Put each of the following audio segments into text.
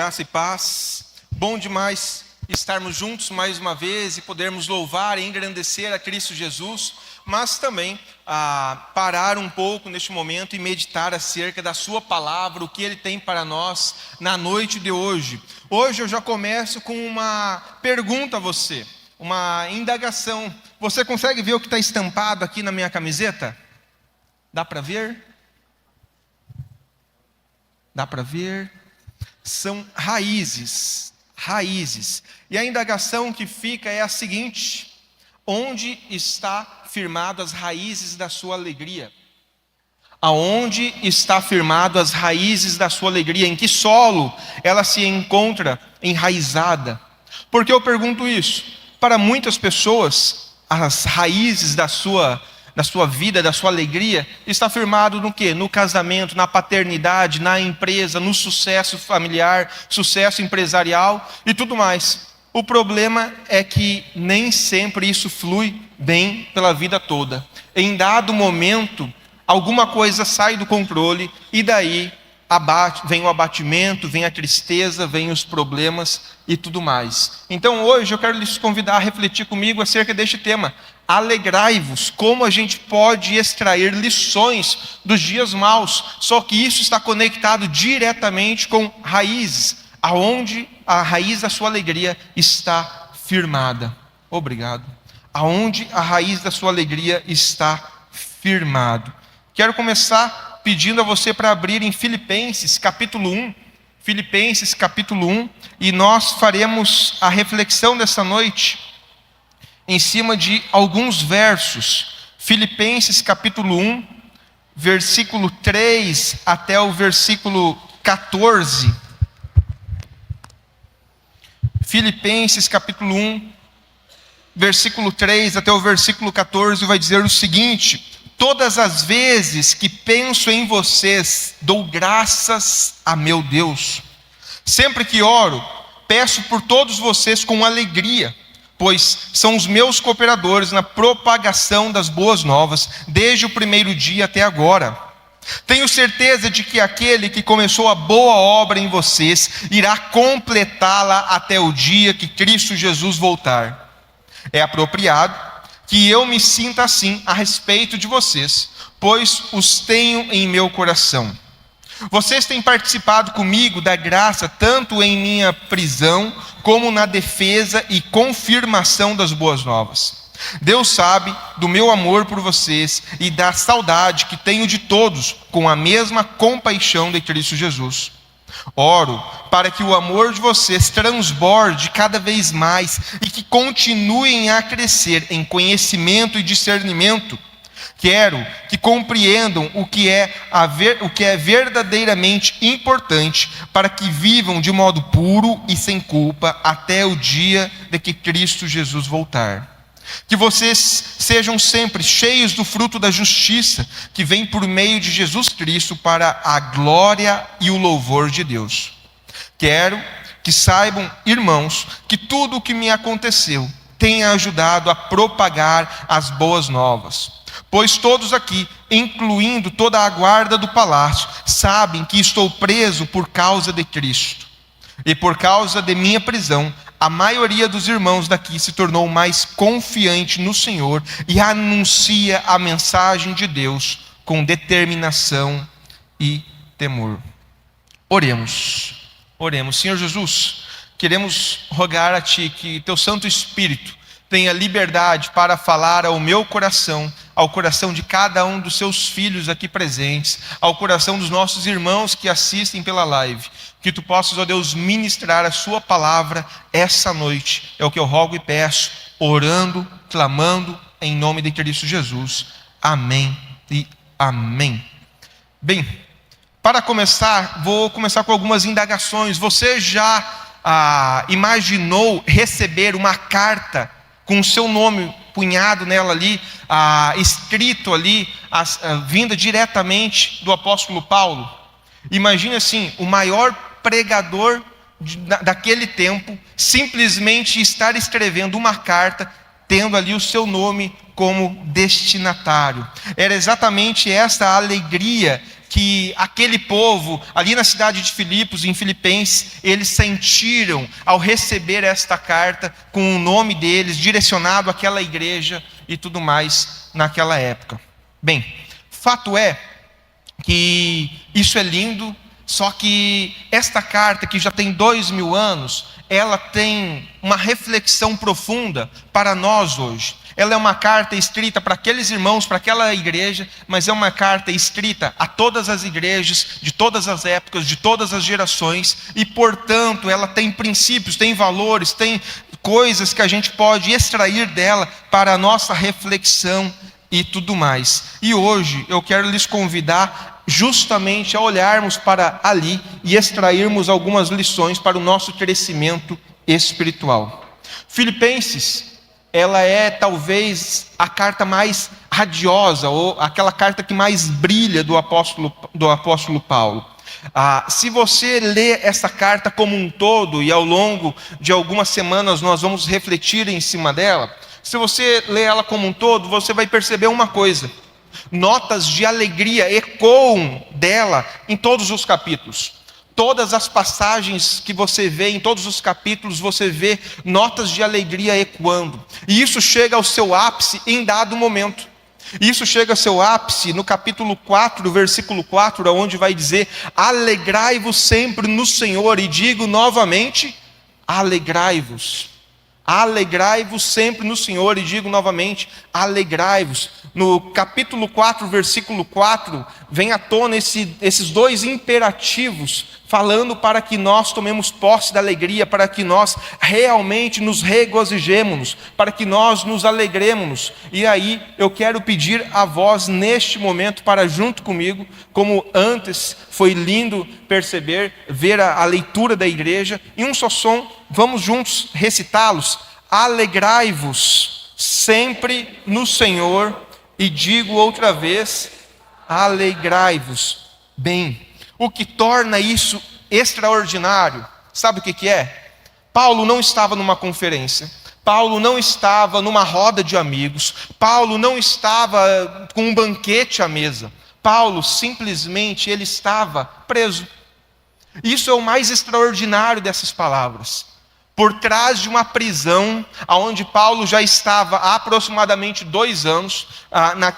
Graça e paz. Bom demais estarmos juntos mais uma vez e podermos louvar e engrandecer a Cristo Jesus, mas também parar um pouco neste momento e meditar acerca da sua palavra, o que Ele tem para nós na noite de hoje. Hoje eu já começo com uma pergunta a você, uma indagação. Você consegue ver o que está estampado aqui na minha camiseta? Dá para ver? Dá para ver? São raízes. E a indagação que fica é a seguinte: onde está firmado as raízes da sua alegria? Aonde está firmado as raízes da sua alegria? Em que solo ela se encontra enraizada? Por que eu pergunto isso? Para muitas pessoas, as raízes da sua vida, da sua alegria, está firmado no quê? No casamento, na paternidade, na empresa, no sucesso familiar, sucesso empresarial e tudo mais. O problema é que nem sempre isso flui bem pela vida toda. Em dado momento, alguma coisa sai do controle e daí vem o abatimento, vem a tristeza, vem os problemas e tudo mais. Então hoje eu quero lhes convidar a refletir comigo acerca deste tema. Alegrai-vos, como a gente pode extrair lições dos dias maus, só que isso está conectado diretamente com raízes, aonde a raiz da sua alegria está firmada. Obrigado. Aonde a raiz da sua alegria está firmado. Quero começar pedindo a você para abrir em Filipenses capítulo 1, e nós faremos a reflexão dessa noite em cima de alguns versos. Filipenses capítulo 1, versículo 3 até o versículo 14. Filipenses capítulo 1, versículo 3 até o versículo 14 vai dizer o seguinte: todas as vezes que penso em vocês, dou graças a meu Deus. Sempre que oro, peço por todos vocês com alegria, pois são os meus cooperadores na propagação das boas novas, desde o primeiro dia até agora. Tenho certeza de que aquele que começou a boa obra em vocês, irá completá-la até o dia que Cristo Jesus voltar. É apropriado que eu me sinta assim a respeito de vocês, pois os tenho em meu coração. Vocês têm participado comigo da graça, tanto em minha prisão, como na defesa e confirmação das boas novas. Deus sabe do meu amor por vocês e da saudade que tenho de todos, com a mesma compaixão de Cristo Jesus. Oro para que o amor de vocês transborde cada vez mais e que continuem a crescer em conhecimento e discernimento. Quero que compreendam o que é verdadeiramente importante, para que vivam de modo puro e sem culpa até o dia de que Cristo Jesus voltar. Que vocês sejam sempre cheios do fruto da justiça, que vem por meio de Jesus Cristo para a glória e o louvor de Deus. Quero que saibam, irmãos, que tudo o que me aconteceu tem ajudado a propagar as boas novas. Pois todos aqui, incluindo toda a guarda do palácio, sabem que estou preso por causa de Cristo. E por causa de minha prisão, a maioria dos irmãos daqui se tornou mais confiante no Senhor e anuncia a mensagem de Deus com determinação e temor. Oremos. Senhor Jesus, queremos rogar a Ti que Teu Santo Espírito tenha liberdade para falar ao meu coração, ao coração de cada um dos Seus filhos aqui presentes, ao coração dos nossos irmãos que assistem pela live. Que Tu possas, ó Deus, ministrar a Sua palavra essa noite. É o que eu rogo e peço, orando, clamando, em nome de Cristo Jesus. Amém e amém. Bem, para começar, vou começar com algumas indagações. Você já imaginou receber uma carta com o seu nome punhado nela ali, escrito ali, vinda diretamente do apóstolo Paulo? Imagine assim, o maior pregador daquele tempo simplesmente estar escrevendo uma carta, tendo ali o seu nome como destinatário. Era exatamente essa alegria que aquele povo, ali na cidade de Filipos, em Filipenses, eles sentiram ao receber esta carta com o nome deles, direcionado àquela igreja e tudo mais naquela época. Bem, fato é que isso é lindo, só que esta carta, que já tem 2000 anos, ela tem uma reflexão profunda para nós hoje. Ela é uma carta escrita para aqueles irmãos, para aquela igreja, mas é uma carta escrita a todas as igrejas, de todas as épocas, de todas as gerações, e portanto ela tem princípios, tem valores, tem coisas que a gente pode extrair dela para a nossa reflexão e tudo mais. E hoje eu quero lhes convidar justamente a olharmos para ali e extrairmos algumas lições para o nosso crescimento espiritual. Filipenses, ela é talvez a carta mais radiosa, ou aquela carta que mais brilha do apóstolo Paulo. Se você lê essa carta como um todo, e ao longo de algumas semanas nós vamos refletir em cima dela, se você lê ela como um todo, você vai perceber uma coisa: notas de alegria ecoam dela em todos os capítulos. Todas as passagens que você vê, em todos os capítulos, você vê notas de alegria ecoando. E isso chega ao seu ápice em dado momento. Isso chega ao seu ápice no capítulo 4, versículo 4, onde vai dizer: alegrai-vos sempre no Senhor, e digo novamente, alegrai-vos. Alegrai-vos sempre no Senhor, e digo novamente, alegrai-vos. No capítulo 4, versículo 4, vem à tona esses dois imperativos, falando para que nós tomemos posse da alegria, para que nós realmente nos regozijemos, para que nós nos alegremos. E aí eu quero pedir a vós neste momento para junto comigo, como antes foi lindo perceber, ver a leitura da igreja, em um só som, vamos juntos recitá-los. Alegrai-vos sempre no Senhor, e digo outra vez, alegrai-vos. Bem, o que torna isso extraordinário, sabe o que é? Paulo não estava numa conferência, Paulo não estava numa roda de amigos, Paulo não estava com um banquete à mesa, Paulo simplesmente ele estava preso. Isso é o mais extraordinário dessas palavras. Por trás de uma prisão, onde Paulo já estava há aproximadamente 2 anos,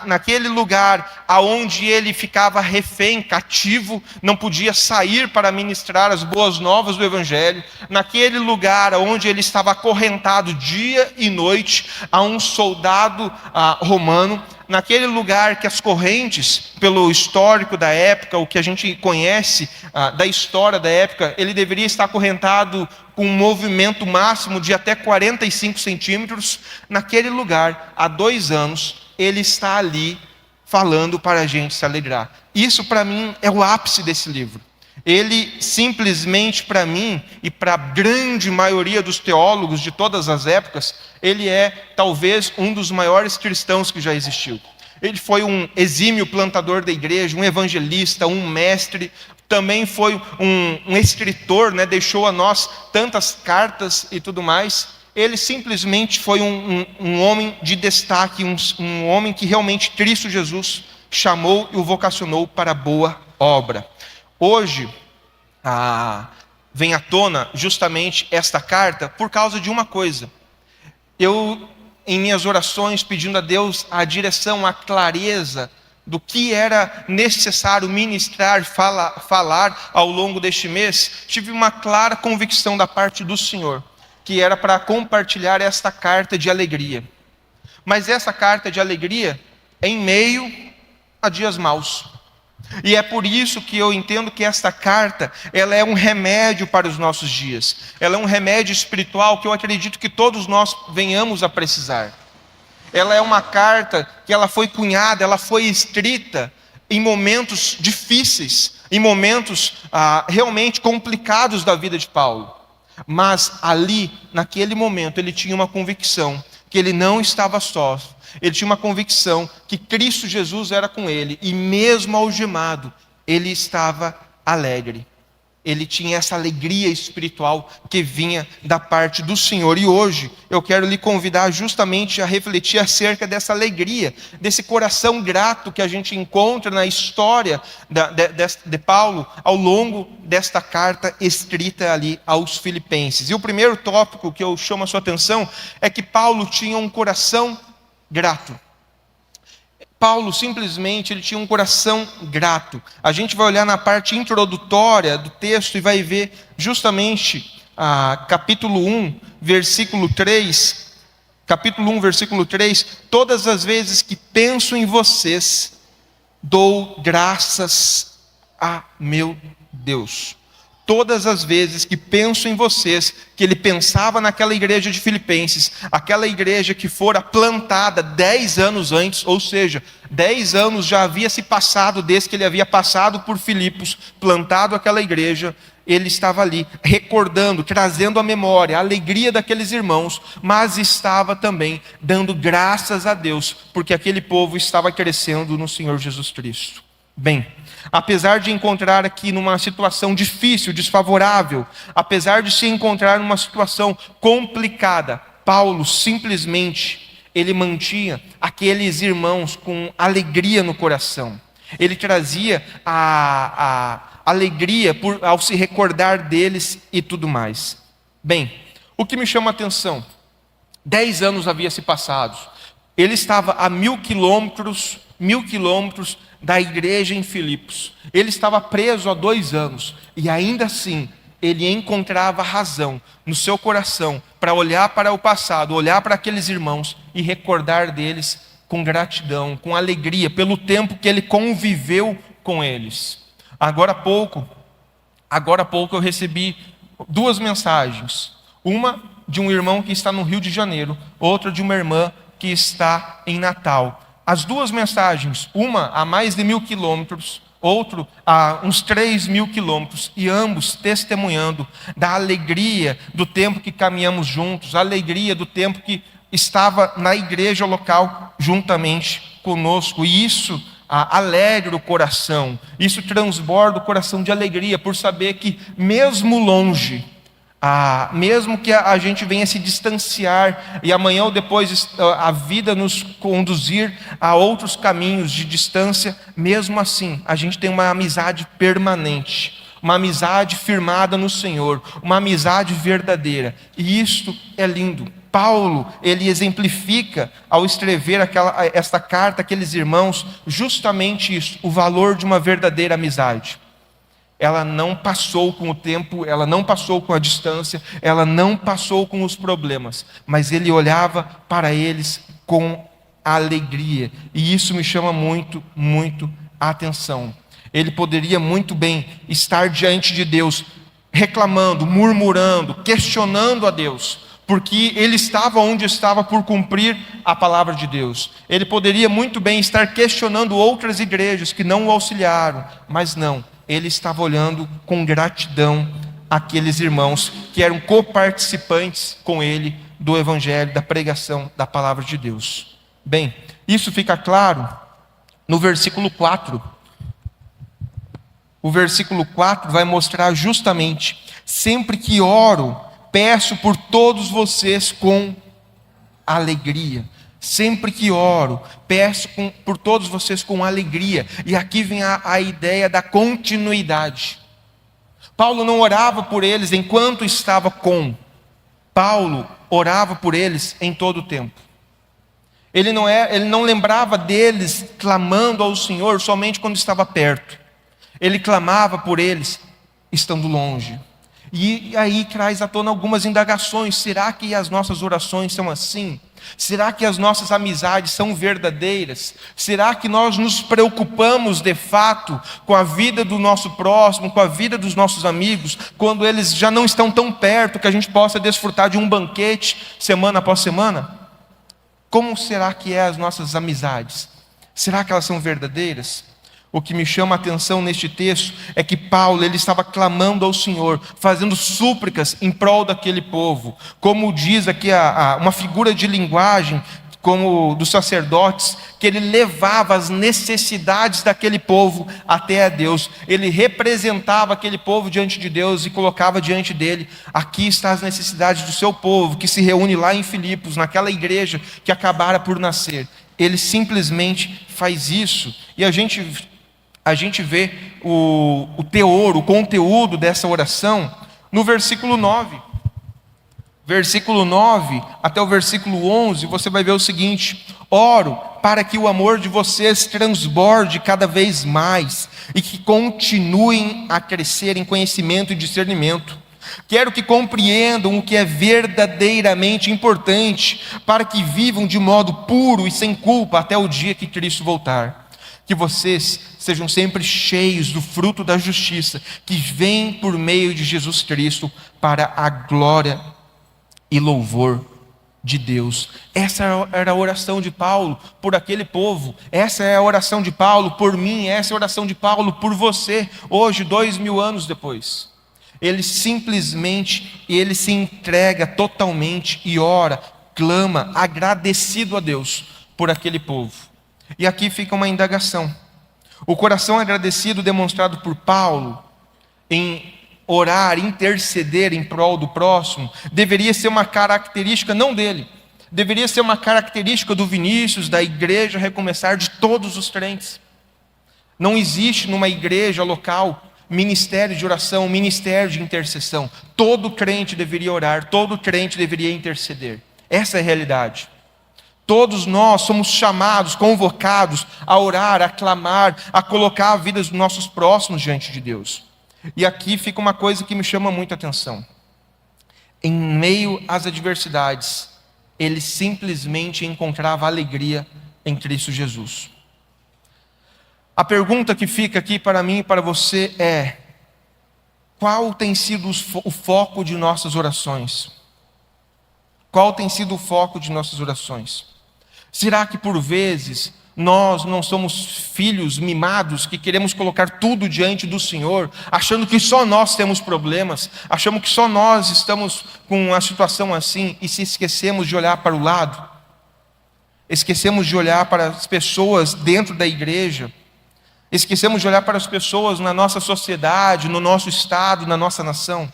naquele lugar onde ele ficava refém, cativo, não podia sair para ministrar as boas novas do Evangelho, naquele lugar onde ele estava acorrentado dia e noite a um soldado romano, naquele lugar que as correntes, pelo histórico da época, o que a gente conhece da história da época, ele deveria estar acorrentado com um movimento máximo de até 45 centímetros. Naquele lugar, há 2 anos, ele está ali falando para a gente se alegrar. Isso para mim é o ápice desse livro. Ele simplesmente, para mim e para a grande maioria dos teólogos de todas as épocas, ele é talvez um dos maiores cristãos que já existiu. Ele foi um exímio plantador da igreja, um evangelista, um mestre, também foi um escritor, né? Deixou a nós tantas cartas e tudo mais. Ele simplesmente foi um homem de destaque, um homem que realmente Cristo Jesus chamou e o vocacionou para a boa obra. Hoje, vem à tona justamente esta carta por causa de uma coisa. Eu, em minhas orações, pedindo a Deus a direção, a clareza do que era necessário ministrar, falar ao longo deste mês, tive uma clara convicção da parte do Senhor, que era para compartilhar esta carta de alegria. Mas essa carta de alegria é em meio a dias maus. E é por isso que eu entendo que esta carta, ela é um remédio para os nossos dias. Ela é um remédio espiritual que eu acredito que todos nós venhamos a precisar. Ela é uma carta que ela foi cunhada, ela foi escrita em momentos difíceis, em momentos realmente complicados da vida de Paulo. Mas ali, naquele momento, ele tinha uma convicção que ele não estava só. Ele tinha uma convicção que Cristo Jesus era com ele, e mesmo algemado, ele estava alegre. ele tinha essa alegria espiritual que vinha da parte do Senhor. E hoje eu quero lhe convidar justamente a refletir acerca dessa alegria, desse coração grato que a gente encontra na história de Paulo ao longo desta carta escrita ali aos Filipenses. E o primeiro tópico que eu chamo a sua atenção é que Paulo tinha um coração grato. Paulo simplesmente ele tinha um coração grato. A gente vai olhar na parte introdutória do texto e vai ver justamente capítulo 1, versículo 3. Capítulo 1, versículo 3. Todas as vezes que penso em vocês, dou graças a meu Deus. Todas as vezes que penso em vocês, que ele pensava naquela igreja de Filipenses, aquela igreja que fora plantada 10 anos antes, ou seja, 10 anos já havia se passado desde que ele havia passado por Filipos, plantado aquela igreja, ele estava ali recordando, trazendo à memória a alegria daqueles irmãos, mas estava também dando graças a Deus, porque aquele povo estava crescendo no Senhor Jesus Cristo. Bem, apesar de encontrar aqui numa situação difícil, desfavorável, apesar de se encontrar numa situação complicada, Paulo simplesmente, ele mantinha aqueles irmãos com alegria no coração. Ele trazia a alegria ao se recordar deles e tudo mais. Bem, o que me chama a atenção, 10 anos havia se passado, ele estava a 1.000 quilômetros da igreja em Filipos. Ele estava preso há 2 anos e ainda assim ele encontrava razão no seu coração para olhar para o passado, olhar para aqueles irmãos e recordar deles com gratidão, com alegria pelo tempo que ele conviveu com eles. Agora há pouco eu recebi 2 mensagens, uma de um irmão que está no Rio de Janeiro, outra de uma irmã que está em Natal. As 2 mensagens, uma a mais de 1.000 quilômetros, outro a uns 3.000 quilômetros, e ambos testemunhando da alegria do tempo que caminhamos juntos, a alegria do tempo que estava na igreja local juntamente conosco. E isso alegra o coração, isso transborda o coração de alegria por saber que mesmo longe, mesmo que a gente venha se distanciar e amanhã ou depois a vida nos conduzir a outros caminhos de distância, mesmo assim a gente tem uma amizade permanente, uma amizade firmada no Senhor, uma amizade verdadeira, e isto é lindo. Paulo, ele exemplifica ao escrever esta carta àqueles irmãos justamente isso, o valor de uma verdadeira amizade. Ela não passou com o tempo, ela não passou com a distância, ela não passou com os problemas, mas ele olhava para eles com alegria, e isso me chama muito, muito a atenção. Ele poderia muito bem estar diante de Deus, reclamando, murmurando, questionando a Deus, porque ele estava onde estava por cumprir a palavra de Deus. Ele poderia muito bem estar questionando outras igrejas que não o auxiliaram, mas não. Ele estava olhando com gratidão aqueles irmãos que eram coparticipantes com ele do evangelho, da pregação da palavra de Deus. Bem, isso fica claro no versículo 4. O versículo 4 vai mostrar justamente: sempre que oro, peço por todos vocês com alegria. Sempre que oro, peço por todos vocês com alegria. E aqui vem a ideia da continuidade. Paulo não orava por eles enquanto estava com. Paulo orava por eles em todo o tempo. Ele não lembrava deles clamando ao Senhor somente quando estava perto. Ele clamava por eles estando longe. E aí traz à tona algumas indagações. Será que as nossas orações são assim? Será que as nossas amizades são verdadeiras? Será que nós nos preocupamos de fato com a vida do nosso próximo, com a vida dos nossos amigos, quando eles já não estão tão perto que a gente possa desfrutar de um banquete semana após semana? Como será que é as nossas amizades? Será que elas são verdadeiras? O que me chama a atenção neste texto é que Paulo, ele estava clamando ao Senhor, fazendo súplicas em prol daquele povo. Como diz aqui uma figura de linguagem, como dos sacerdotes, que ele levava as necessidades daquele povo até a Deus. Ele representava aquele povo diante de Deus e colocava diante dele: aqui estão as necessidades do seu povo, que se reúne lá em Filipos, naquela igreja que acabara por nascer. Ele simplesmente faz isso. E a gente vê o teor, o conteúdo dessa oração no versículo 9. Versículo 9 até o versículo 11, você vai ver o seguinte: oro para que o amor de vocês transborde cada vez mais e que continuem a crescer em conhecimento e discernimento. Quero que compreendam o que é verdadeiramente importante, para que vivam de modo puro e sem culpa até o dia que Cristo voltar. Que vocês sejam sempre cheios do fruto da justiça, que vem por meio de Jesus Cristo, para a glória e louvor de Deus. Essa era a oração de Paulo por aquele povo. Essa é a oração de Paulo por mim. Essa é a oração de Paulo por você, hoje, 2000 anos depois. Ele simplesmente, ele se entrega totalmente e ora, clama, agradecido a Deus por aquele povo. E aqui fica uma indagação. O coração agradecido demonstrado por Paulo em orar, interceder em prol do próximo, deveria ser uma característica não dele, deveria ser uma característica do Vinícius, da igreja Recomeçar, de todos os crentes. Não existe numa igreja local ministério de oração, ministério de intercessão. Todo crente deveria orar, todo crente deveria interceder. Essa é a realidade. Todos nós somos chamados, convocados a orar, a clamar, a colocar a vida dos nossos próximos diante de Deus. E aqui fica uma coisa que me chama muito a atenção. Em meio às adversidades, ele simplesmente encontrava alegria em Cristo Jesus. A pergunta que fica aqui para mim e para você é: qual tem sido o foco de nossas orações? Qual tem sido o foco de nossas orações? Será que por vezes nós não somos filhos mimados que queremos colocar tudo diante do Senhor, achando que só nós temos problemas, achamos que só nós estamos com uma situação assim, e se esquecemos de olhar para o lado, esquecemos de olhar para as pessoas dentro da igreja, esquecemos de olhar para as pessoas na nossa sociedade, no nosso estado, na nossa nação?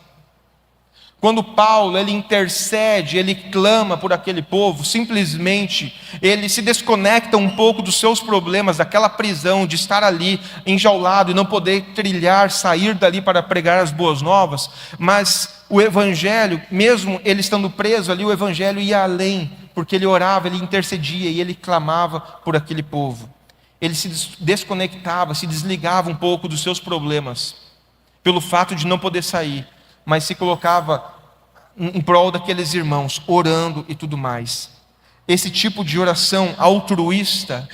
Quando Paulo, ele intercede, ele clama por aquele povo, simplesmente ele se desconecta um pouco dos seus problemas, daquela prisão, de estar ali enjaulado e não poder trilhar, sair dali para pregar as boas novas. Mas o evangelho, mesmo ele estando preso ali, o evangelho ia além, porque ele orava, ele intercedia e ele clamava por aquele povo. Ele se desconectava, se desligava um pouco dos seus problemas, pelo fato de não poder sair, mas se colocava em prol daqueles irmãos, orando e tudo mais. Esse tipo de oração altruísta,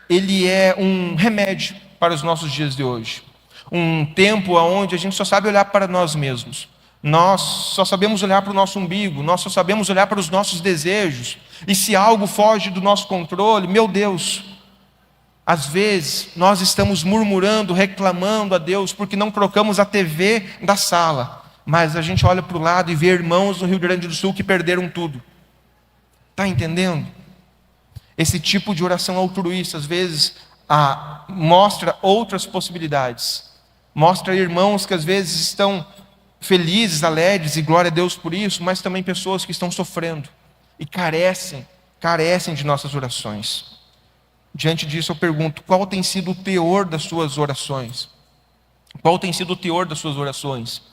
ele é um remédio para os nossos dias de hoje. Um tempo onde a gente só sabe olhar para nós mesmos. Nós só sabemos olhar para o nosso umbigo, nós só sabemos olhar para os nossos desejos. E se algo foge do nosso controle, meu Deus, às vezes nós estamos murmurando, reclamando a Deus porque não trocamos a TV da sala. Mas a gente olha para o lado e vê irmãos no Rio Grande do Sul que perderam tudo. Está entendendo? Esse tipo de oração altruísta, às vezes, mostra outras possibilidades. Mostra irmãos que às vezes estão felizes, alegres, e glória a Deus por isso, mas também pessoas que estão sofrendo e carecem de nossas orações. Diante disso eu pergunto: qual tem sido o teor das suas orações? Qual tem sido o teor das suas orações?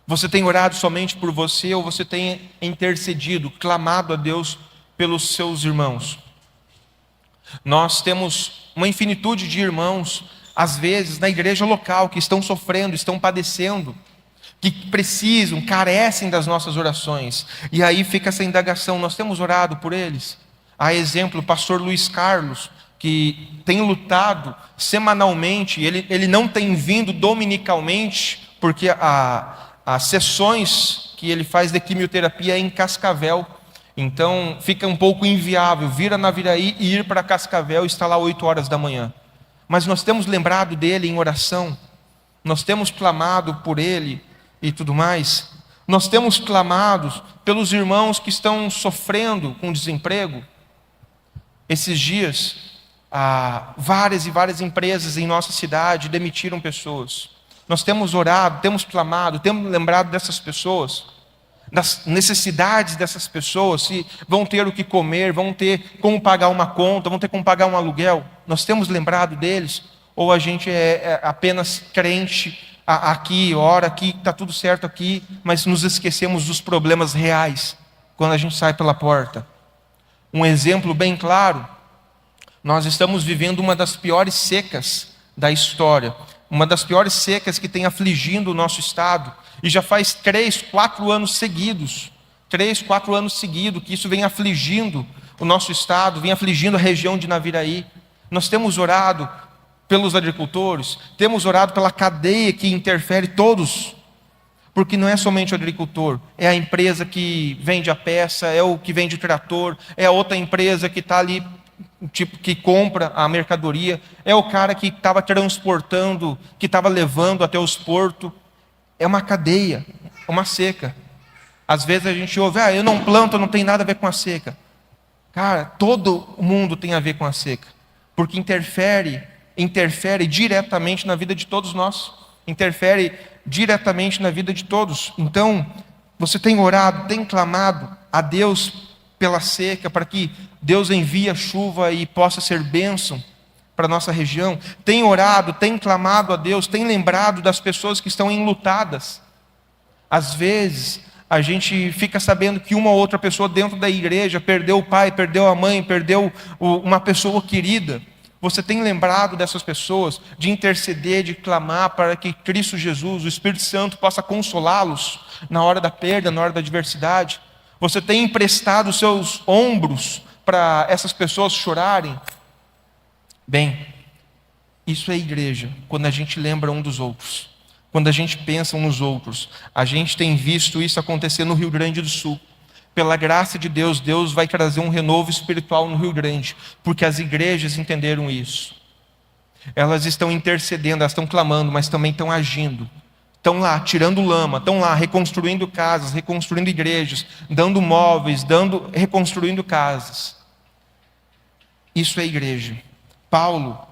Você tem orado somente por você, ou você tem intercedido, clamado a Deus pelos seus irmãos? Nós temos uma infinitude de irmãos, às vezes na igreja local, que estão sofrendo, estão padecendo, que precisam, carecem das nossas orações. E aí fica essa indagação: nós temos orado por eles? Há exemplo, o pastor Luiz Carlos, que tem lutado semanalmente, ele não tem vindo dominicalmente, porque as sessões que ele faz de quimioterapia é em Cascavel, então fica um pouco inviável vir a Naviraí e ir para Cascavel e estar lá 8 horas da manhã. Mas nós temos lembrado dele em oração, nós temos clamado por ele e tudo mais. Nós temos clamado pelos irmãos que estão sofrendo com desemprego. Esses dias, várias e várias empresas em nossa cidade demitiram pessoas. Nós temos orado, temos clamado, temos lembrado dessas pessoas, das necessidades dessas pessoas, se vão ter o que comer, vão ter como pagar uma conta, vão ter como pagar um aluguel. Nós temos lembrado deles? Ou a gente é apenas crente aqui, ora aqui, está tudo certo aqui, mas nos esquecemos dos problemas reais quando a gente sai pela porta? Um exemplo bem claro: nós estamos vivendo uma das piores secas da história, uma das piores secas que tem afligindo o nosso estado, e já faz 3, 4 anos seguidos, 3, 4 anos seguidos, que isso vem afligindo o nosso estado, vem afligindo a região de Naviraí. Nós temos orado pelos agricultores, temos orado pela cadeia que interfere todos, porque não é somente o agricultor, é a empresa que vende a peça, é o que vende o trator, é a outra empresa que está ali, tipo, que compra a mercadoria, é o cara que estava transportando, que estava levando até os portos. É uma cadeia, uma seca. Às vezes a gente ouve: eu não planto, não tem nada a ver com a seca. Cara, todo mundo tem a ver com a seca, porque interfere diretamente na vida de todos nós, interfere diretamente na vida de todos. Então, você tem orado, tem clamado a Deus pela seca, para que Deus envie a chuva e possa ser bênção para a nossa região? Tem orado, tem clamado a Deus, tem lembrado das pessoas que estão enlutadas? Às vezes a gente fica sabendo que uma ou outra pessoa dentro da igreja perdeu o pai, perdeu a mãe, perdeu uma pessoa querida. Você tem lembrado dessas pessoas, de interceder, de clamar para que Cristo Jesus, o Espírito Santo, possa consolá-los na hora da perda, na hora da adversidade? Você tem emprestado os seus ombros para essas pessoas chorarem? Bem, isso é igreja, quando a gente lembra um dos outros, quando a gente pensa uns nos outros. A gente tem visto isso acontecer no Rio Grande do Sul. Pela graça de Deus, Deus vai trazer um renovo espiritual no Rio Grande, porque as igrejas entenderam isso. Elas estão intercedendo, elas estão clamando, mas também estão agindo. Estão lá tirando lama, estão lá reconstruindo casas, reconstruindo igrejas, dando móveis, reconstruindo casas. Isso é igreja. Paulo,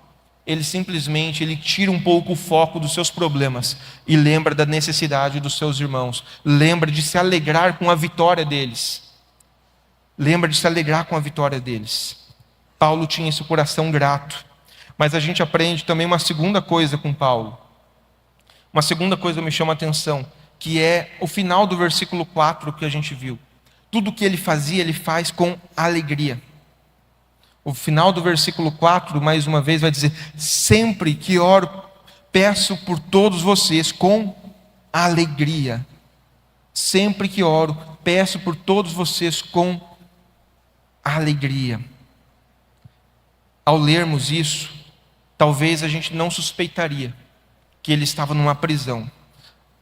ele simplesmente tira um pouco o foco dos seus problemas e lembra da necessidade dos seus irmãos. Lembra de se alegrar com a vitória deles. Lembra de se alegrar com a vitória deles. Paulo tinha esse coração grato. Mas a gente aprende também uma segunda coisa com Paulo. Uma segunda coisa me chama a atenção, que é o final do versículo 4 que a gente viu. Tudo que ele fazia, ele faz com alegria. O final do versículo 4, mais uma vez, vai dizer: sempre que oro, peço por todos vocês com alegria. Sempre que oro, peço por todos vocês com alegria. Ao lermos isso, talvez a gente não suspeitaria que ele estava numa prisão.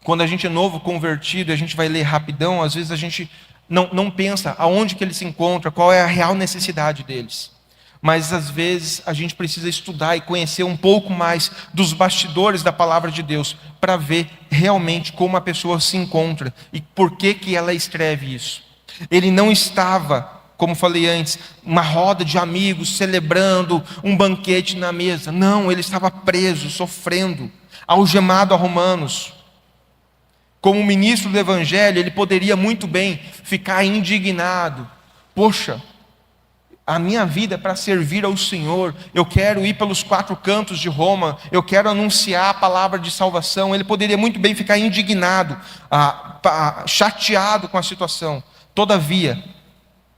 Quando a gente é novo convertido, a gente vai ler rapidão, às vezes a gente não pensa aonde que ele se encontra, qual é a real necessidade deles. Mas às vezes a gente precisa estudar e conhecer um pouco mais dos bastidores da palavra de Deus, para ver realmente como a pessoa se encontra e por que ela escreve isso. Ele não estava, como falei antes, uma roda de amigos celebrando um banquete na mesa. Não, ele estava preso, sofrendo, algemado a Romanos. Como ministro do Evangelho, ele poderia muito bem ficar indignado. Poxa, a minha vida é para servir ao Senhor, eu quero ir pelos 4 cantos de Roma, eu quero anunciar a palavra de salvação. Ele poderia muito bem ficar indignado, chateado com a situação. Todavia,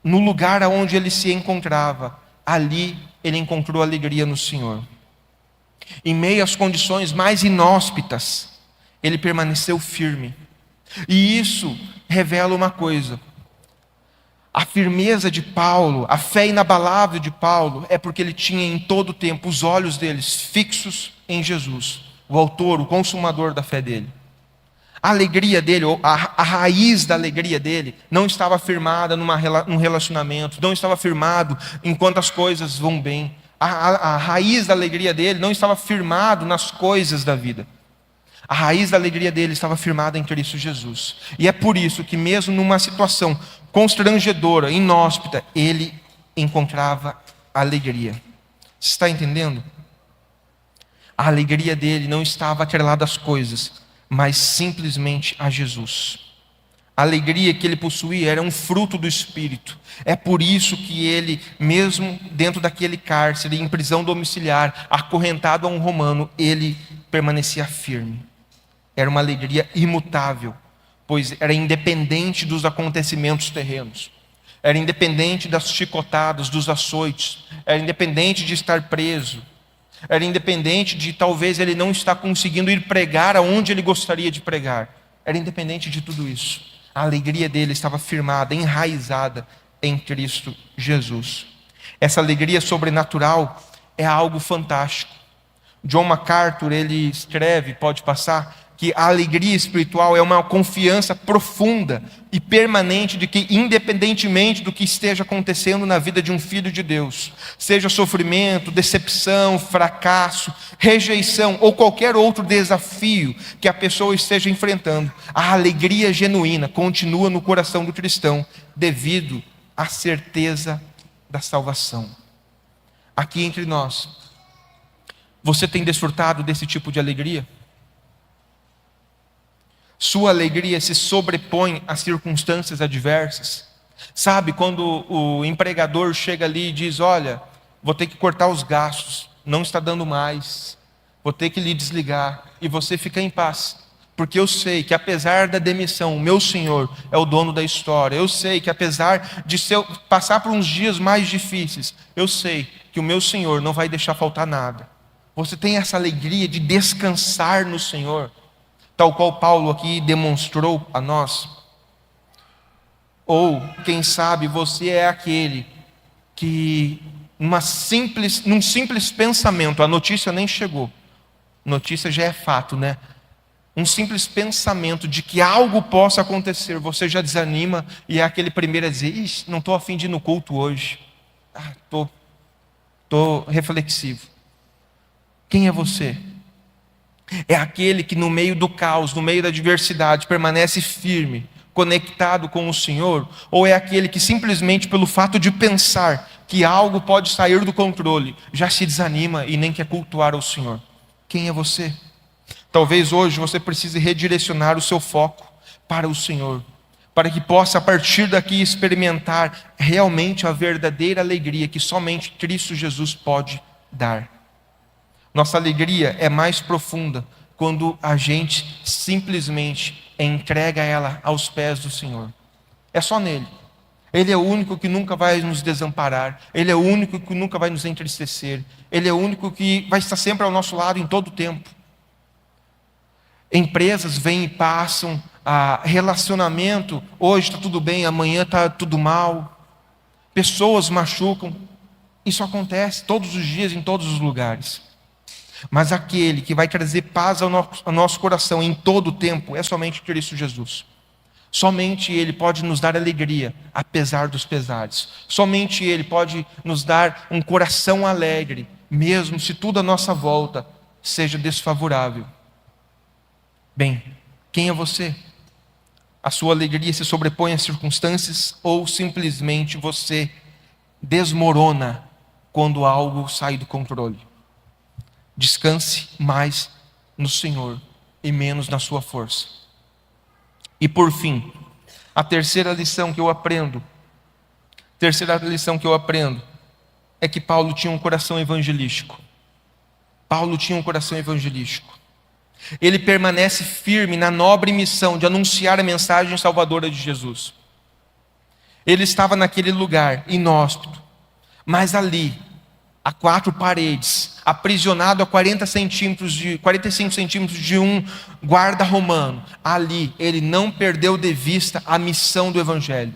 no lugar onde ele se encontrava, ali ele encontrou alegria no Senhor. Em meio às condições mais inóspitas, ele permaneceu firme. E isso revela uma coisa: a firmeza de Paulo, a fé inabalável de Paulo, é porque ele tinha em todo o tempo os olhos deles fixos em Jesus, o autor, o consumador da fé dele. A alegria dele, a raiz da alegria dele, não estava firmada num relacionamento, não estava firmado enquanto as coisas vão bem. A raiz da alegria dele não estava firmado nas coisas da vida. A raiz da alegria dele estava firmada em Cristo Jesus. E é por isso que mesmo numa situação constrangedora, inóspita, ele encontrava alegria. Você está entendendo? A alegria dele não estava atrelada às coisas, mas simplesmente a Jesus. A alegria que ele possuía era um fruto do Espírito. É por isso que ele, mesmo dentro daquele cárcere, em prisão domiciliar, acorrentado a um romano, ele permanecia firme. Era uma alegria imutável, pois era independente dos acontecimentos terrenos. Era independente das chicotadas, dos açoites. Era independente de estar preso. Era independente de talvez ele não estar conseguindo ir pregar aonde ele gostaria de pregar. Era independente de tudo isso. A alegria dele estava firmada, enraizada em Cristo Jesus. Essa alegria sobrenatural é algo fantástico. John MacArthur, ele escreve, pode passar, que a alegria espiritual é uma confiança profunda e permanente de que, independentemente do que esteja acontecendo na vida de um filho de Deus, seja sofrimento, decepção, fracasso, rejeição ou qualquer outro desafio que a pessoa esteja enfrentando, a alegria genuína continua no coração do cristão devido à certeza da salvação. Aqui entre nós, você tem desfrutado desse tipo de alegria? Sua alegria se sobrepõe às circunstâncias adversas. Sabe, quando o empregador chega ali e diz: olha, vou ter que cortar os gastos, não está dando mais, vou ter que lhe desligar, e você fica em paz, porque eu sei que apesar da demissão, o meu Senhor é o dono da história. Eu sei que apesar de passar por uns dias mais difíceis, eu sei que o meu Senhor não vai deixar faltar nada. Você tem essa alegria de descansar no Senhor, tal qual Paulo aqui demonstrou a nós? Ou, quem sabe, você é aquele que, num simples pensamento, a notícia nem chegou, notícia já é fato, né? Um simples pensamento de que algo possa acontecer, você já desanima e é aquele primeiro a dizer: ixi, não estou a fim de ir no culto hoje, estou reflexivo. Quem é você? É aquele que no meio do caos, no meio da adversidade, permanece firme, conectado com o Senhor? Ou é aquele que simplesmente pelo fato de pensar que algo pode sair do controle, já se desanima e nem quer cultuar ao Senhor? Quem é você? Talvez hoje você precise redirecionar o seu foco para o Senhor, para que possa a partir daqui experimentar realmente a verdadeira alegria que somente Cristo Jesus pode dar. Nossa alegria é mais profunda quando a gente simplesmente entrega ela aos pés do Senhor. É só nele. Ele é o único que nunca vai nos desamparar. Ele é o único que nunca vai nos entristecer. Ele é o único que vai estar sempre ao nosso lado em todo o tempo. Empresas vêm e passam, relacionamento, hoje está tudo bem, amanhã está tudo mal. Pessoas machucam. Isso acontece todos os dias, em todos os lugares. Mas aquele que vai trazer paz ao nosso coração em todo o tempo é somente Cristo Jesus. Somente Ele pode nos dar alegria, apesar dos pesares. Somente Ele pode nos dar um coração alegre, mesmo se tudo à nossa volta seja desfavorável. Bem, quem é você? A sua alegria se sobrepõe às circunstâncias ou simplesmente você desmorona quando algo sai do controle? Descanse mais no Senhor e menos na sua força. E por fim, a terceira lição que eu aprendo é que Paulo tinha um coração evangelístico. Paulo tinha um coração evangelístico. Ele permanece firme na nobre missão de anunciar a mensagem salvadora de Jesus. Ele estava naquele lugar inóspito, mas ali, a 4 paredes, aprisionado a 45 centímetros de um guarda romano, ali ele não perdeu de vista a missão do Evangelho.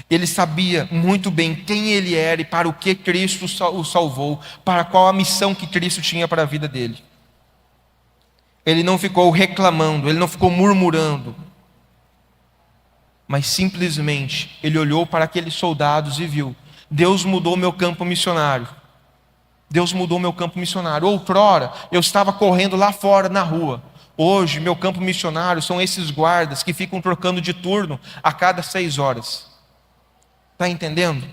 Ele sabia muito bem quem ele era e para o que Cristo o salvou, para qual a missão que Cristo tinha para a vida dele. Ele não ficou reclamando, ele não ficou murmurando, mas simplesmente ele olhou para aqueles soldados e viu: Deus mudou meu campo missionário. Deus mudou meu campo missionário. Outrora eu estava correndo lá fora na rua. Hoje meu campo missionário são esses guardas que ficam trocando de turno a cada 6 horas. Está entendendo?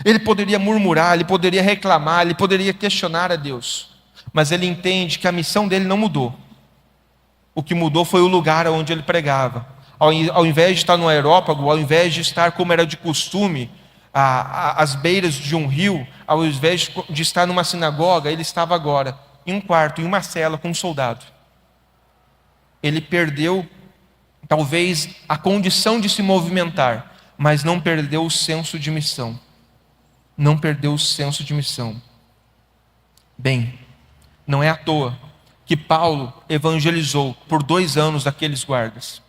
Ele poderia murmurar, ele poderia reclamar, ele poderia questionar a Deus. Mas ele entende que a missão dele não mudou. O que mudou foi o lugar onde ele pregava. Ao invés de estar no aerópago, ao invés de estar como era de costume, às beiras de um rio, ao invés de estar numa sinagoga, ele estava agora em um quarto, em uma cela com um soldado. Ele perdeu, talvez, a condição de se movimentar, mas não perdeu o senso de missão. Não perdeu o senso de missão. Bem, não é à toa que Paulo evangelizou por 2 anos aqueles guardas.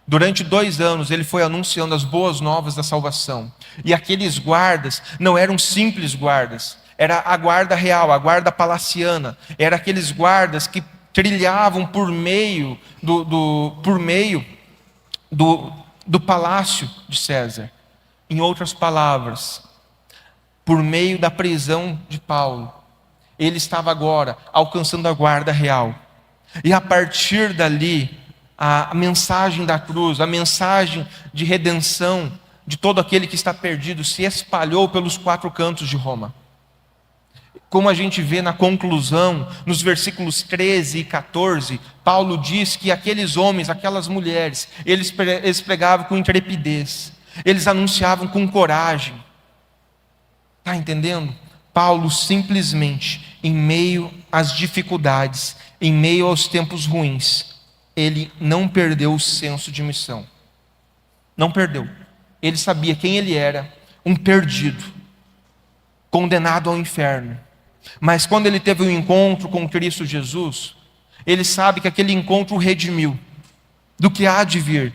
Durante 2 anos ele foi anunciando as boas novas da salvação. E aqueles guardas não eram simples guardas. Era a guarda real, a guarda palaciana. Era aqueles guardas que trilhavam por meio do palácio de César. Em outras palavras, por meio da prisão de Paulo, ele estava agora alcançando a guarda real. E a partir dali, a mensagem da cruz, a mensagem de redenção de todo aquele que está perdido se espalhou pelos 4 cantos de Roma. Como a gente vê na conclusão, nos versículos 13 e 14, Paulo diz que aqueles homens, aquelas mulheres, eles pregavam com intrepidez, eles anunciavam com coragem. Está entendendo? Paulo simplesmente, em meio às dificuldades, em meio aos tempos ruins, ele não perdeu o senso de missão. Não perdeu. Ele sabia quem ele era, um perdido, condenado ao inferno. Mas quando ele teve um encontro com Cristo Jesus, ele sabe que aquele encontro o redimiu do que há de vir.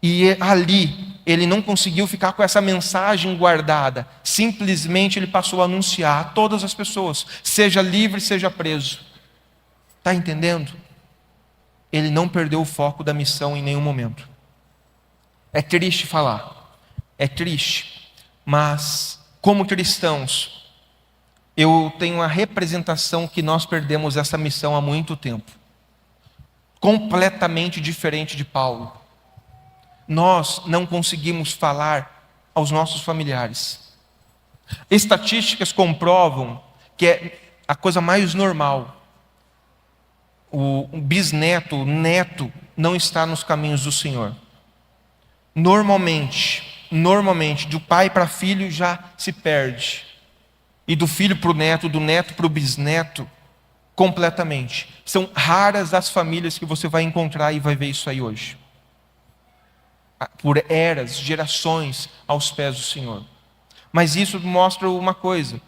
E ali, ele não conseguiu ficar com essa mensagem guardada. Simplesmente ele passou a anunciar a todas as pessoas, seja livre, seja preso. Está entendendo? Ele não perdeu o foco da missão em nenhum momento. É triste falar, é triste, mas como cristãos, eu tenho a representação que nós perdemos essa missão há muito tempo. Completamente diferente de Paulo. Nós não conseguimos falar aos nossos familiares. Estatísticas comprovam que é a coisa mais normal. O bisneto, o neto, não está nos caminhos do Senhor. Normalmente, do pai para filho já se perde. E do filho para o neto, do neto para o bisneto, completamente. São raras as famílias que você vai encontrar e vai ver isso aí hoje. Por eras, gerações aos pés do Senhor. Mas isso mostra uma coisa: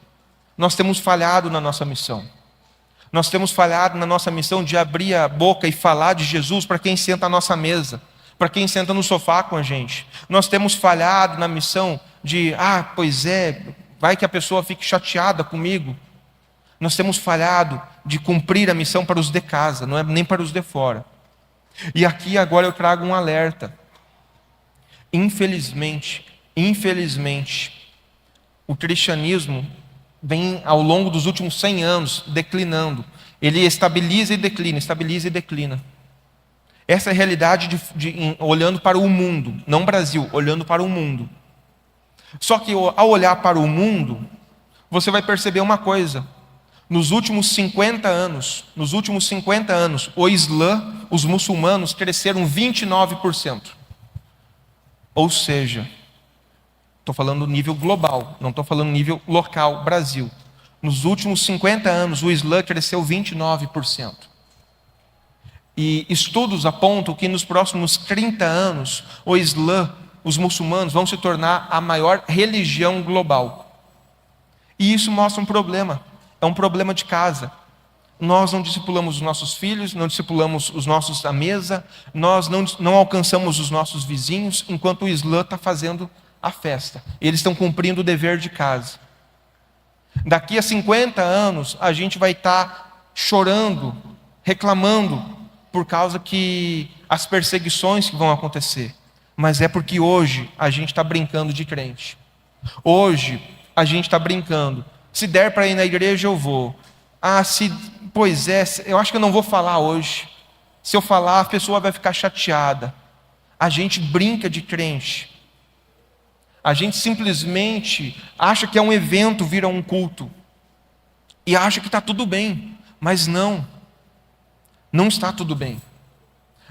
nós temos falhado na nossa missão. Nós temos falhado na nossa missão de abrir a boca e falar de Jesus para quem senta à nossa mesa, para quem senta no sofá com a gente. Nós temos falhado na missão de, pois é, vai que a pessoa fique chateada comigo. Nós temos falhado de cumprir a missão para os de casa, não é nem para os de fora. E aqui agora eu trago um alerta. Infelizmente, o cristianismo vem ao longo dos últimos 100 anos declinando. Ele estabiliza e declina. Essa é a realidade olhando para o mundo, não Brasil, olhando para o mundo. Só que ao olhar para o mundo, você vai perceber uma coisa. Nos últimos 50 anos, o Islã, os muçulmanos cresceram 29%. Ou seja, estou falando nível global, não estou falando nível local, Brasil. Nos últimos 50 anos, o Islã cresceu 29%. E estudos apontam que nos próximos 30 anos, o Islã, os muçulmanos, vão se tornar a maior religião global. E isso mostra um problema. É um problema de casa. Nós não discipulamos os nossos filhos, não discipulamos os nossos à mesa, nós não alcançamos os nossos vizinhos, enquanto o Islã está fazendo a festa. Eles estão cumprindo o dever de casa. Daqui a 50 anos, a gente vai estar chorando, reclamando, por causa que as perseguições que vão acontecer. Mas é porque hoje a gente está brincando de crente. Hoje a gente está brincando. Se der para ir na igreja, eu vou. Pois é, eu acho que eu não vou falar hoje. Se eu falar, a pessoa vai ficar chateada. A gente brinca de crente. A gente simplesmente acha que é um evento vir a um culto. E acha que está tudo bem. Mas não. Não está tudo bem.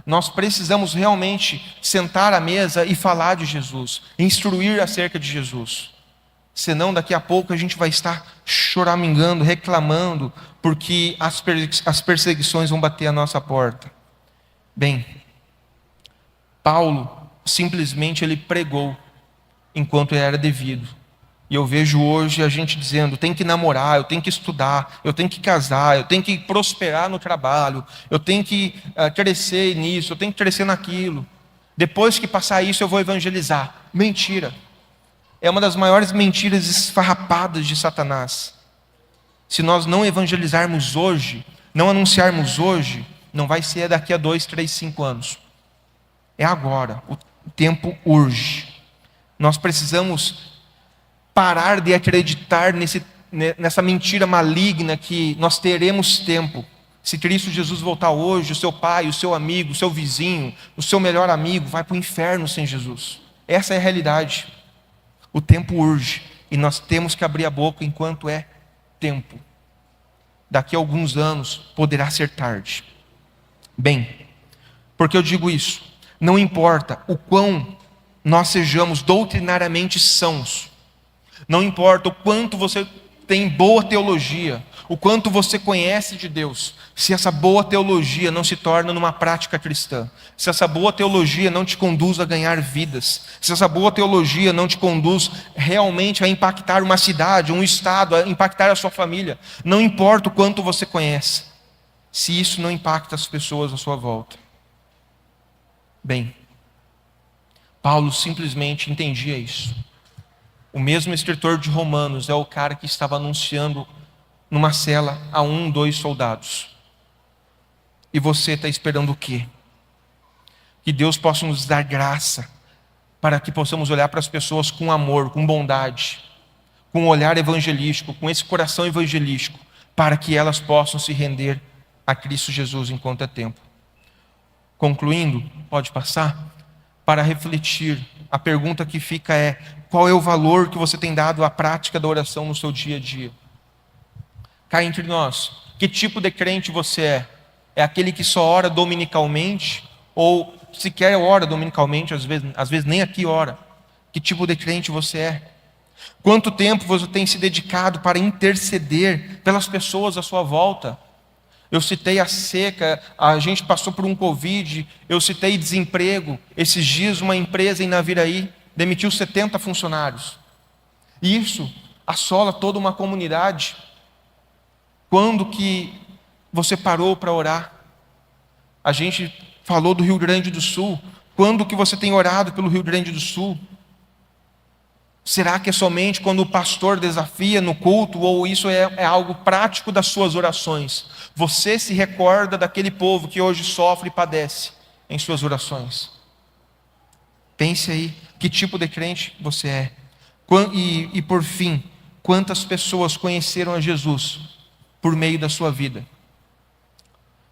Nós precisamos realmente sentar à mesa e falar de Jesus. Instruir acerca de Jesus. Senão daqui a pouco a gente vai estar choramingando, reclamando, porque as perseguições vão bater a nossa porta. Bem, Paulo simplesmente ele pregou enquanto era devido. E eu vejo hoje a gente dizendo, tem que namorar, eu tenho que estudar, eu tenho que casar, eu tenho que prosperar no trabalho, eu tenho que crescer nisso, eu tenho que crescer naquilo. Depois que passar isso eu vou evangelizar. Mentira. É uma das maiores mentiras esfarrapadas de Satanás. Se nós não evangelizarmos hoje, não anunciarmos hoje, não vai ser daqui a 2, 3, 5 anos. É agora, o tempo urge. Nós precisamos parar de acreditar nessa mentira maligna que nós teremos tempo. Se Cristo Jesus voltar hoje, o seu pai, o seu amigo, o seu vizinho, o seu melhor amigo vai para o inferno sem Jesus. Essa é a realidade. O tempo urge e nós temos que abrir a boca enquanto é tempo. Daqui a alguns anos poderá ser tarde. Bem, por que eu digo isso? Não importa o quão nós sejamos doutrinariamente sãos, não importa o quanto você tem boa teologia, o quanto você conhece de Deus, se essa boa teologia não se torna numa prática cristã, se essa boa teologia não te conduz a ganhar vidas, se essa boa teologia não te conduz realmente a impactar uma cidade, um estado, a impactar a sua família, não importa o quanto você conhece, se isso não impacta as pessoas à sua volta. Bem, Paulo simplesmente entendia isso. O mesmo escritor de Romanos é o cara que estava anunciando numa cela a 1, 2 soldados. E você está esperando o quê? Que Deus possa nos dar graça para que possamos olhar para as pessoas com amor, com bondade, com um olhar evangelístico, com esse coração evangelístico, para que elas possam se render a Cristo Jesus enquanto é tempo. Concluindo, pode passar? Para refletir, a pergunta que fica é: qual é o valor que você tem dado à prática da oração no seu dia a dia? Cá entre nós, que tipo de crente você é? É aquele que só ora dominicalmente? Ou sequer ora dominicalmente, às vezes nem aqui ora? Que tipo de crente você é? Quanto tempo você tem se dedicado para interceder pelas pessoas à sua volta? Eu citei a seca, a gente passou por um Covid, eu citei desemprego. Esses dias uma empresa em Naviraí demitiu 70 funcionários. Isso assola toda uma comunidade. Quando que você parou para orar? A gente falou do Rio Grande do Sul. Quando que você tem orado pelo Rio Grande do Sul? Será que é somente quando o pastor desafia no culto, ou isso é algo prático das suas orações? Você se recorda daquele povo que hoje sofre e padece em suas orações? Pense aí, que tipo de crente você é? E por fim, quantas pessoas conheceram a Jesus por meio da sua vida?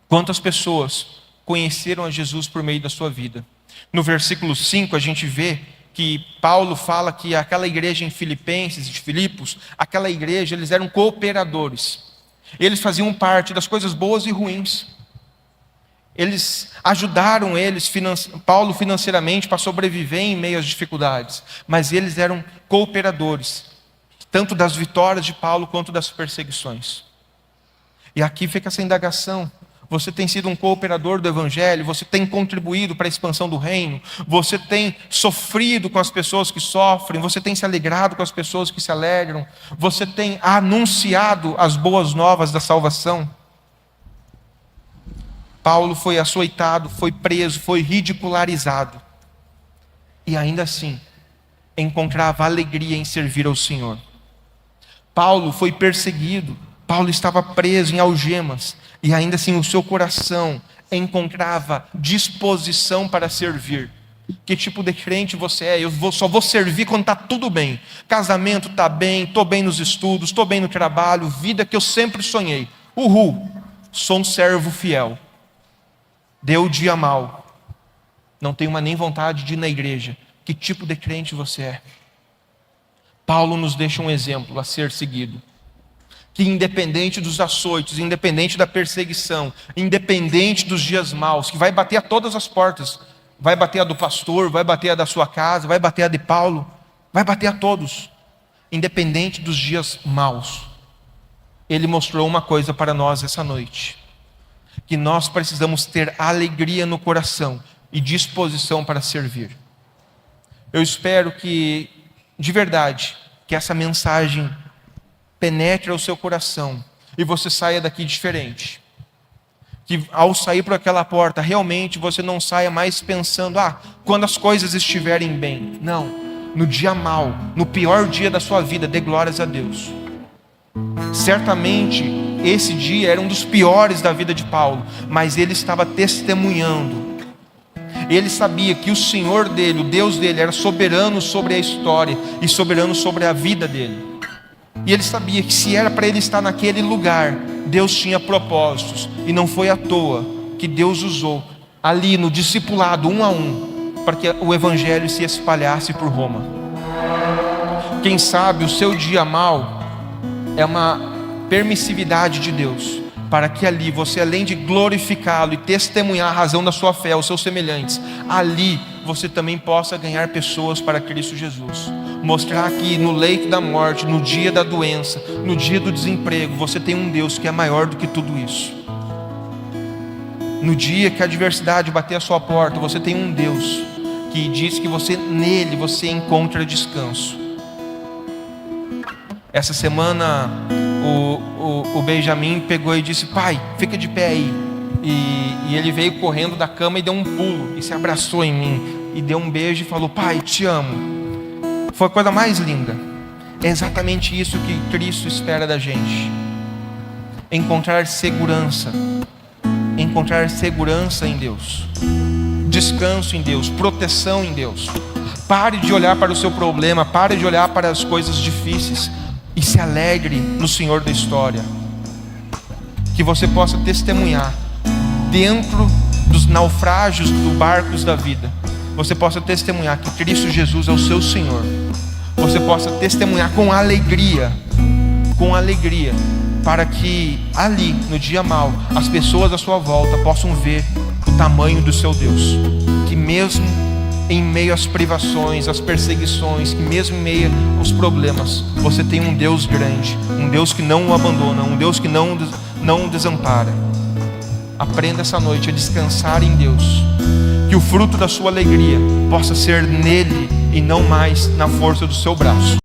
Quantas pessoas conheceram a Jesus por meio da sua vida? No versículo 5 a gente vê que Paulo fala que aquela igreja em Filipenses, de Filipos, aquela igreja, eles eram cooperadores. Eles faziam parte das coisas boas e ruins. Eles ajudaram Paulo financeiramente para sobreviver em meio às dificuldades. Mas eles eram cooperadores, tanto das vitórias de Paulo quanto das perseguições. E aqui fica essa indagação. Você tem sido um cooperador do Evangelho, você tem contribuído para a expansão do reino, você tem sofrido com as pessoas que sofrem, você tem se alegrado com as pessoas que se alegram, você tem anunciado as boas novas da salvação. Paulo foi açoitado, foi preso, foi ridicularizado, e ainda assim encontrava alegria em servir ao Senhor. Paulo foi perseguido, Paulo estava preso em algemas, e ainda assim o seu coração encontrava disposição para servir. Que tipo de crente você é? Só vou servir quando está tudo bem. Casamento está bem, estou bem nos estudos, estou bem no trabalho, vida que eu sempre sonhei. Uhul, sou um servo fiel. Deu o dia mal, não tenho mais nem vontade de ir na igreja. Que tipo de crente você é? Paulo nos deixa um exemplo a ser seguido. Que independente dos açoites, independente da perseguição, independente dos dias maus, que vai bater a todas as portas, vai bater a do pastor, vai bater a da sua casa, vai bater a de Paulo, vai bater a todos, independente dos dias maus, ele mostrou uma coisa para nós essa noite, que nós precisamos ter alegria no coração e disposição para servir. Eu espero que, de verdade, que essa mensagem penetre o seu coração e você saia daqui diferente. Que ao sair por aquela porta, realmente você não saia mais pensando, quando as coisas estiverem bem. Não, no dia mau, no pior dia da sua vida, dê glórias a Deus. Certamente, esse dia era um dos piores da vida de Paulo, mas ele estava testemunhando. Ele sabia que o Senhor dele, o Deus dele, era soberano sobre a história e soberano sobre a vida dele. E ele sabia que se era para ele estar naquele lugar, Deus tinha propósitos. E não foi à toa que Deus usou ali no discipulado, 1 a 1, para que o evangelho se espalhasse por Roma. Quem sabe o seu dia mau é uma permissividade de Deus, para que ali você, além de glorificá-lo e testemunhar a razão da sua fé aos seus semelhantes, ali você também possa ganhar pessoas para Cristo Jesus. Mostrar que no leito da morte, no dia da doença, no dia do desemprego, você tem um Deus que é maior do que tudo isso. No dia que a adversidade bater a sua porta, você tem um Deus que diz que nele você encontra descanso. Essa semana o Benjamin pegou e disse: pai, fica de pé aí. E ele veio correndo da cama e deu um pulo e se abraçou em mim e deu um beijo e falou: pai, te amo. Foi a coisa mais linda. É exatamente isso que Cristo espera da gente. Encontrar segurança em Deus, descanso em Deus, proteção em Deus. Pare de olhar para o seu problema, pare de olhar para as coisas difíceis e se alegre no Senhor da história. Que você possa testemunhar dentro dos naufrágios dos barcos da vida. Você possa testemunhar que Cristo Jesus é o seu Senhor. Você possa testemunhar com alegria, para que ali, no dia mau, as pessoas à sua volta possam ver o tamanho do seu Deus. Que mesmo em meio às privações, às perseguições, que mesmo em meio aos problemas, você tem um Deus grande, um Deus que não o abandona, um Deus que não o desampara. Aprenda essa noite a descansar em Deus. Que o fruto da sua alegria possa ser nele e não mais na força do seu braço.